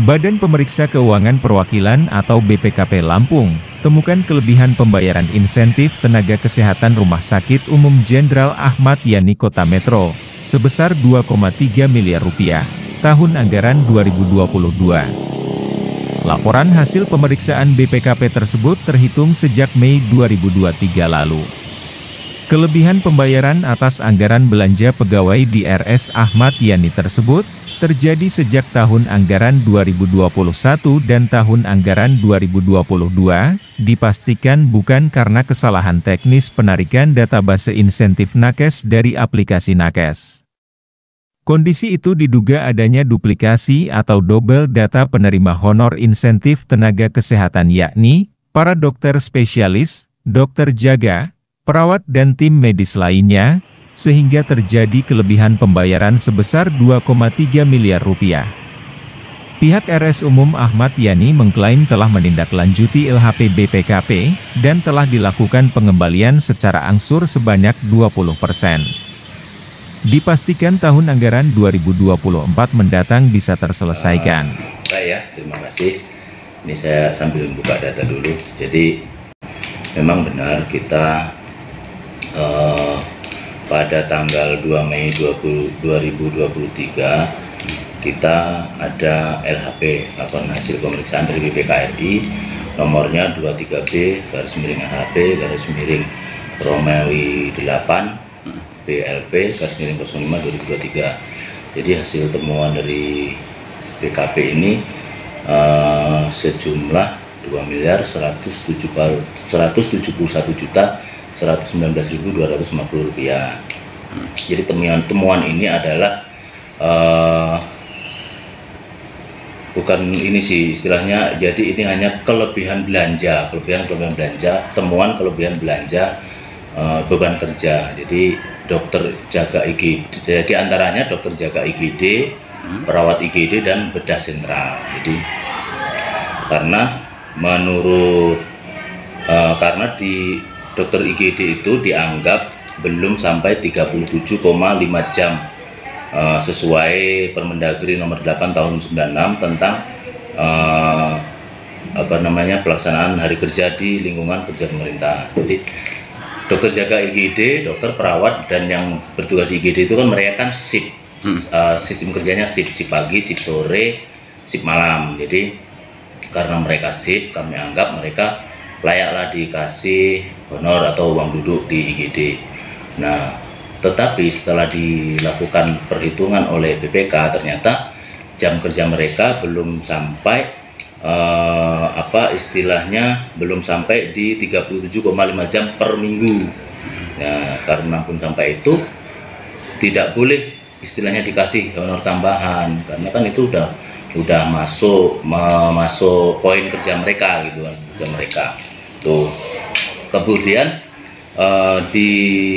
Badan Pemeriksa Keuangan Perwakilan atau BPKP Lampung, temukan kelebihan pembayaran insentif tenaga kesehatan Rumah Sakit Umum Jenderal Ahmad Yani Kota Metro, sebesar Rp2,3 miliar tahun anggaran 2022. Laporan hasil pemeriksaan BPKP tersebut terhitung sejak Mei 2023 lalu. Kelebihan pembayaran atas anggaran belanja pegawai di RS Ahmad Yani tersebut terjadi sejak tahun anggaran 2021 dan tahun anggaran 2022, dipastikan bukan karena kesalahan teknis penarikan database insentif nakes dari aplikasi nakes. Kondisi itu diduga adanya duplikasi atau double data penerima honor insentif tenaga kesehatan yakni, para dokter spesialis, dokter jaga, perawat dan tim medis lainnya, sehingga terjadi kelebihan pembayaran sebesar Rp2,3 miliar. Pihak RS Umum Ahmad Yani mengklaim telah menindaklanjuti LHP BPKP, dan telah dilakukan pengembalian secara angsur sebanyak 20%. Dipastikan tahun anggaran 2024 mendatang bisa terselesaikan. Terima kasih. Ini saya sambil buka data dulu. Jadi memang benar kita pada tanggal 2 Mei 2023 kita ada LHP, laporan hasil pemeriksaan dari BPKRI, nomornya 23B/HP/Romawi 8 BLP/05/2023. Jadi hasil temuan dari BKP ini sejumlah Rp2.171.119.250. Jadi temuan ini adalah bukan ini sih istilahnya, jadi ini hanya kelebihan belanja, temuan kelebihan belanja beban kerja. Jadi dokter jaga IGD, jadi antaranya dokter jaga IGD, perawat IGD dan bedah sentral. Jadi karena menurut karena di dokter IGD itu dianggap belum sampai 37,5 jam sesuai Permendagri nomor 8 tahun 96 tentang pelaksanaan hari kerja di lingkungan kerja pemerintah. Jadi dokter jaga IGD, dokter perawat dan yang bertugas di IGD itu kan mereka kan shift, sistem kerjanya shift pagi, shift sore, shift malam. Jadi karena mereka shift, kami anggap mereka layaklah dikasih honor atau uang duduk di IGD. Nah, tetapi setelah dilakukan perhitungan oleh BPK, ternyata jam kerja mereka belum sampai belum sampai di 37,5 jam per minggu. Nah, karena pun sampai itu tidak boleh istilahnya dikasih honor tambahan, karena kan itu udah masuk poin kerja mereka gitu kan, kerja mereka tuh. Kemudian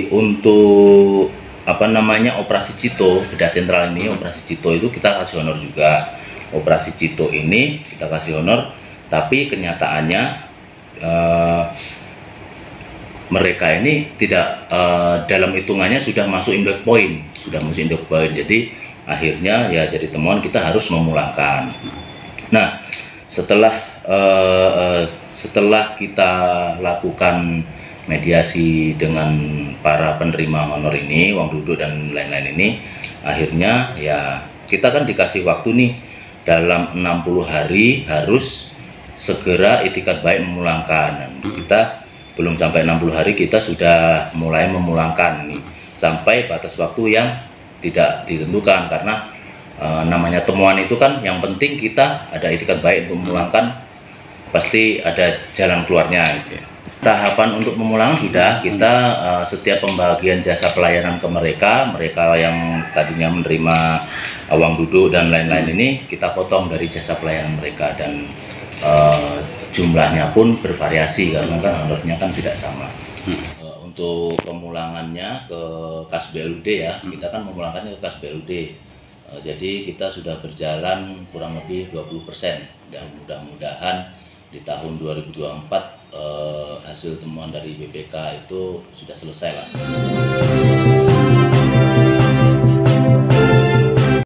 untuk operasi Cito bedah sentral ini, operasi Cito itu kita kasih honor juga. Operasi Cito ini kita kasih honor, tapi kenyataannya mereka ini tidak dalam hitungannya sudah masuk indek poin, jadi akhirnya ya jadi temuan kita harus memulangkan. Nah, setelah kita lakukan mediasi dengan para penerima honor ini, uang duduk dan lain-lain ini, akhirnya ya kita kan dikasih waktu nih dalam 60 hari harus segera itikat baik memulangkan. Dan kita belum sampai 60 hari kita sudah mulai memulangkan nih, sampai batas waktu yang tidak ditentukan, karena namanya temuan itu kan yang penting kita ada itikat baik untuk memulangkan, pasti ada jalan keluarnya gitu ya. Tahapan untuk pemulangan sudah kita setiap pembagian jasa pelayanan ke mereka yang tadinya menerima uang duduk dan lain-lain ini kita potong dari jasa pelayanan mereka, dan jumlahnya pun bervariasi karena kan honornya kan tidak sama. Untuk pemulangannya ke kas BLUD ya, kita kan memulangkannya ke kas BLUD. Jadi kita sudah berjalan kurang lebih 20%, dan mudah-mudahan di tahun 2024 hasil temuan dari BPK itu sudah selesai lah.